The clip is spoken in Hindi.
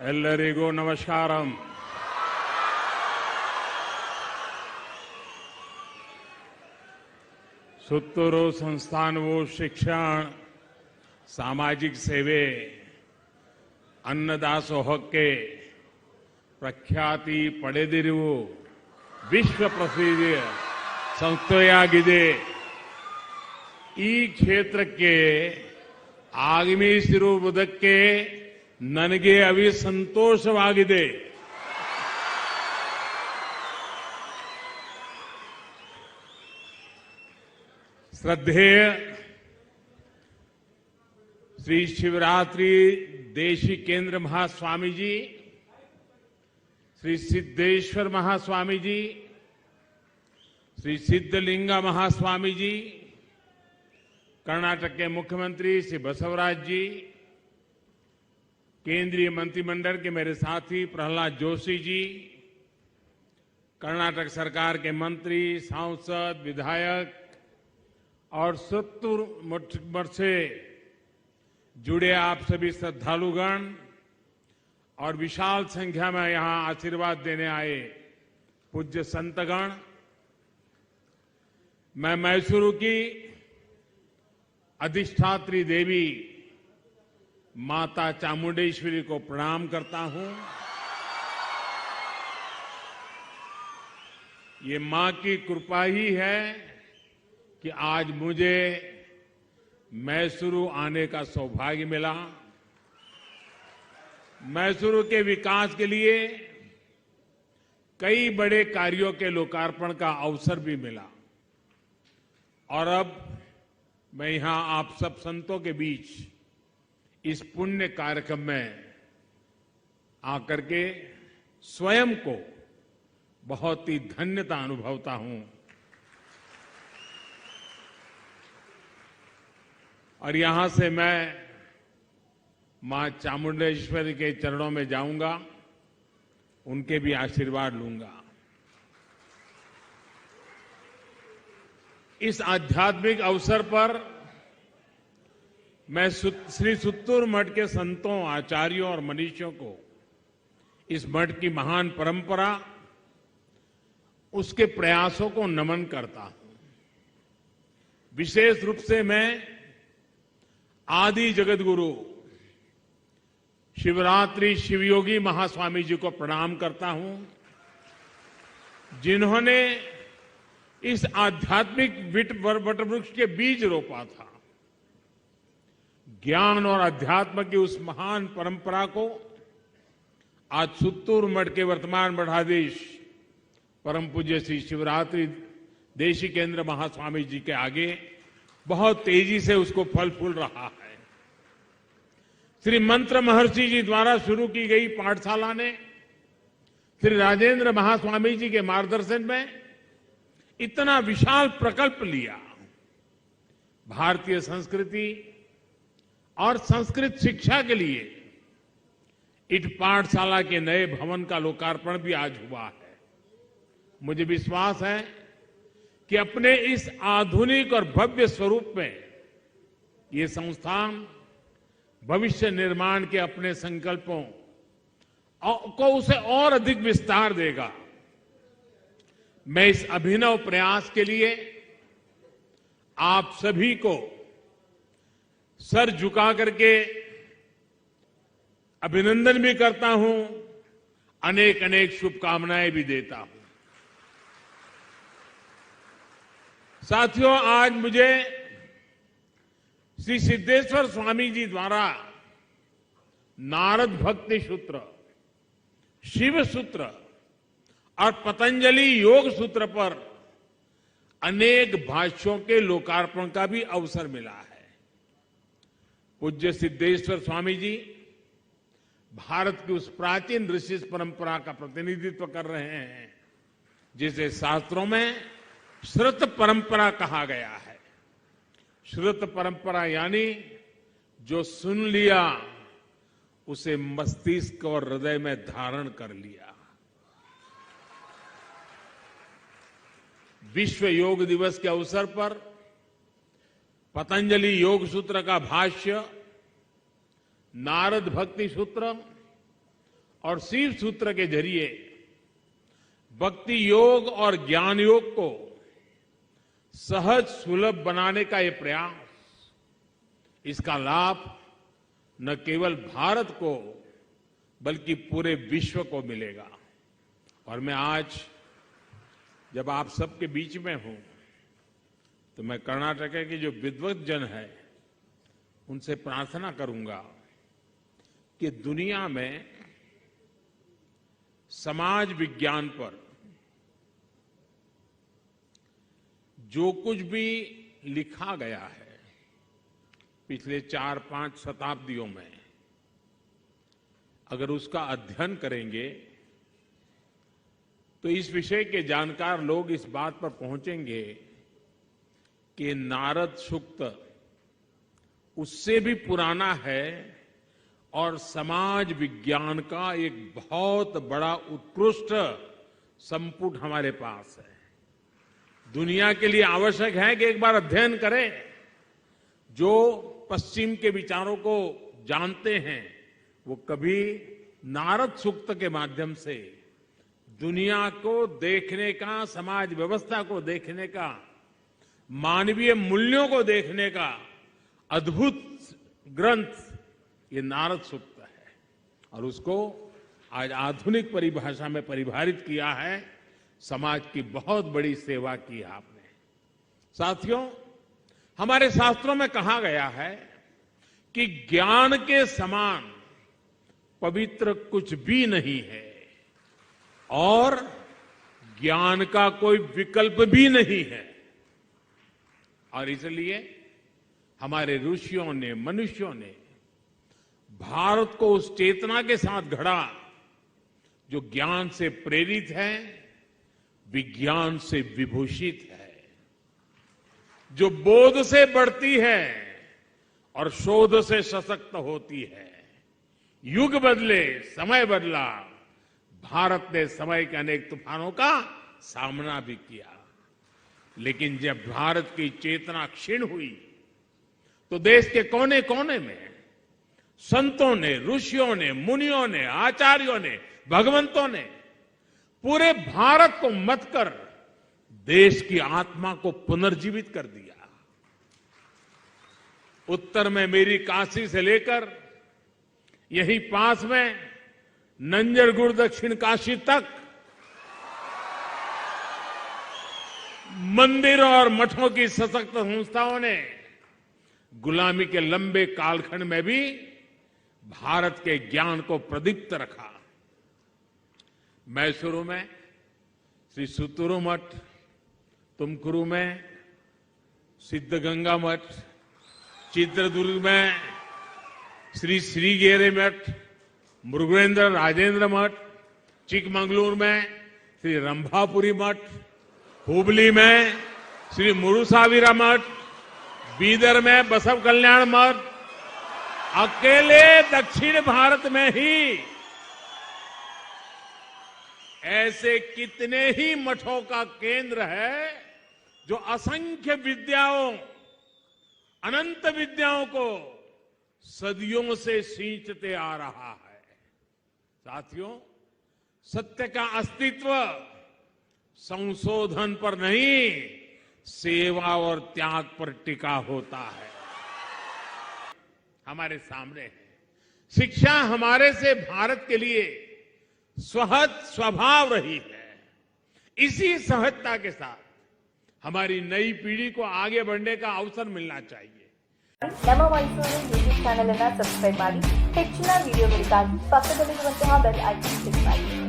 ಎಲ್ಲರಿಗೂ ನಮಸ್ಕಾರಂ. ಸುತ್ತೂರು ಸಂಸ್ಥಾನವು ಶಿಕ್ಷಣ, ಸಾಮಾಜಿಕ ಸೇವೆ, ಅನ್ನದಾಸೋಹಕ್ಕೆ ಪ್ರಖ್ಯಾತಿ ಪಡೆದಿರುವ ವಿಶ್ವ ಪ್ರಸಿದ್ಧ ಸಂಸ್ಥೆಯಾಗಿದೆ. ಈ ಕ್ಷೇತ್ರಕ್ಕೆ ಆಗಮಿಸಿರುವುದಕ್ಕೆ ನನಗೆ ಸಂತೋಷವಾಗಿದೆ. श्रद्धेय श्री शिवरात्रि देशी केंद्र महास्वामी जी, श्री सिद्धेश्वर महास्वामी जी, श्री सिद्धलिंगा महास्वामी जी, कर्नाटक के मुख्यमंत्री श्री बसवराज जी, केंद्रीय मंत्रिमंडल के मेरे साथी प्रहलाद जोशी जी, कर्नाटक सरकार के मंत्री, सांसद, विधायक और सुत्तूर मठ से जुड़े आप सभी श्रद्धालुगण और विशाल संख्या में यहां आशीर्वाद देने आए पूज्य संतगण, मैं मैसूरू की अधिष्ठात्री देवी माता चामुंडेश्वरी को प्रणाम करता हूं. ये मां की कृपा ही है कि आज मुझे मैसूरू आने का सौभाग्य मिला. मैसूरू के विकास के लिए कई बड़े कार्यों के लोकार्पण का अवसर भी मिला और अब मैं यहां आप सब संतों के बीच इस पुण्य कार्यक्रम में आकर के स्वयं को बहुत ही धन्यता अनुभवता हूं. और यहां से मैं मां चामुंडेश्वरी के चरणों में जाऊंगा, उनके भी आशीर्वाद लूंगा. इस आध्यात्मिक अवसर पर मैं श्री सुत्तूर मठ के संतों, आचार्यों और मनीषियों को इस मठ की महान परंपरा, उसके प्रयासों को नमन करता हूं. विशेष रूप से मैं आदि जगत गुरु शिवरात्रि शिवयोगी महास्वामी जी को प्रणाम करता हूं, जिन्होंने इस आध्यात्मिक वटवृक्ष के बीज रोपा था. ज्ञान और अध्यात्म की उस महान परंपरा को आज सुत्तूर मठ के वर्तमान मठाधीश परम पूज्य श्री शिवरात्रि देशी केंद्र महास्वामी जी के आगे बहुत तेजी से उसको फल फूल रहा है. श्री मंत्र महर्षि जी द्वारा शुरू की गई पाठशाला ने श्री राजेंद्र महास्वामी जी के मार्गदर्शन में इतना विशाल प्रकल्प लिया. भारतीय संस्कृति और संस्कृत शिक्षा के लिए इस पाठशाला के नए भवन का लोकार्पण भी आज हुआ है. मुझे विश्वास है कि अपने इस आधुनिक और भव्य स्वरूप में ये संस्थान भविष्य निर्माण के अपने संकल्पों को उसे और अधिक विस्तार देगा. मैं इस अभिनव प्रयास के लिए आप सभी को सर झुका करके अभिनंदन भी करता हूं, अनेक अनेक शुभकामनाएं भी देता हूं. साथियों, आज मुझे श्री सिद्धेश्वर स्वामी जी द्वारा नारद भक्ति सूत्र, शिव सूत्र और पतंजलि योग सूत्र पर अनेक भाष्यों के लोकार्पण का भी अवसर मिला है. पूज्य सिद्धेश्वर स्वामी जी भारत की उस प्राचीन ऋषि परंपरा का प्रतिनिधित्व कर रहे हैं जिसे शास्त्रों में श्रुत परंपरा कहा गया है. श्रुत परंपरा यानी जो सुन लिया उसे मस्तिष्क और हृदय में धारण कर लिया. विश्व योग दिवस के अवसर पर पतंजलि योग सूत्र का भाष्य, नारद भक्ति सूत्र और शिव सूत्र के जरिए भक्ति योग और ज्ञान योग को सहज सुलभ बनाने का ये प्रयास, इसका लाभ न केवल भारत को बल्कि पूरे विश्व को मिलेगा। और मैं आज जब आप सबके बीच में हूं तो मैं कर्नाटक के जो विद्वत जन है उनसे प्रार्थना करूंगा कि दुनिया में समाज विज्ञान पर जो कुछ भी लिखा गया है पिछले 4-5 शताब्दियों में, अगर उसका अध्ययन करेंगे तो इस विषय के जानकार लोग इस बात पर पहुंचेंगे कि नारद सूक्त उससे भी पुराना है और समाज विज्ञान का एक बहुत बड़ा उत्कृष्ट संपुट हमारे पास है। दुनिया के लिए आवश्यक है कि एक बार अध्ययन करें। जो पश्चिम के विचारों को जानते हैं वो कभी नारद सूक्त के माध्यम से दुनिया को देखने का, समाज व्यवस्था को देखने का, मानवीय मूल्यों को देखने का अद्भुत ग्रंथ ये नारद सूक्त है और उसको आज आधुनिक परिभाषा में परिभाषित किया है। समाज की बहुत बड़ी सेवा की है आपने। साथियों, हमारे शास्त्रों में कहा गया है कि ज्ञान के समान पवित्र कुछ भी नहीं है और ज्ञान का कोई विकल्प भी नहीं है। और इसलिए हमारे ऋषियों ने, मनुष्यों ने भारत को उस चेतना के साथ गढ़ा जो ज्ञान से प्रेरित है, विज्ञान से विभूषित है, जो बोध से बढ़ती है और शोध से सशक्त होती है। युग बदले, समय बदला, भारत ने समय के अनेक तूफानों का सामना भी किया, लेकिन जब भारत की चेतना क्षीण हुई तो देश के कोने कोने में संतों ने, ऋषियों ने, मुनियों ने, आचार्यों ने, भगवंतों ने पूरे भारत को मत कर देश की आत्मा को पुनर्जीवित कर दिया। उत्तर में मेरी काशी से लेकर यही पास में नंजरगुड़ दक्षिण काशी तक मंदिरों और मठों की सशक्त संस्थाओं ने गुलामी के लंबे कालखंड में भी भारत के ज्ञान को प्रदीप्त रखा। मैसूरू में श्री सुतुरु मठ, तुमकुरु में सिद्धगंगा मठ, चित्रदुर्ग में श्री श्रीगेरे मठ, मुरुगेंद्र राजेंद्र मठ, चिकमंगलुरु में श्री रंभापुरी मठ, हुबली में श्री मुरुसाविरा मठ, बीदर में बसव कल्याण मठ, अकेले दक्षिण भारत में ही ऐसे कितने ही मठों का केंद्र है जो असंख्य विद्याओं, अनंत विद्याओं को सदियों से सींचते आ रहा है। साथियों, सत्य का अस्तित्व संशोधन पर नहीं, सेवा और त्याग पर टिका होता है। हमारे सामने है शिक्षा हमारे से भारत के लिए सहज स्वभाव रही है। इसी सहजता के साथ हमारी नई पीढ़ी को आगे बढ़ने का अवसर मिलना चाहिए। ನಮ್ಮ ಮೈಸೂರು ಯೂಟ್ಯೂಬ್ ಚಾನೆಲ್ ಅನ್ನು ಸಬ್ಸ್ಕ್ರೈಬ್ ಮಾಡಿ ಹೆಚ್ಚಿನ ವಿಡಿಯೋಗಳಿಗಾಗಿ ಪಕ್ಕದಲ್ಲಿರುವಂತಹ ಬೆಲ್ ಐಕಾನ್ ಕ್ಲಿಕ್ ಮಾಡಿ।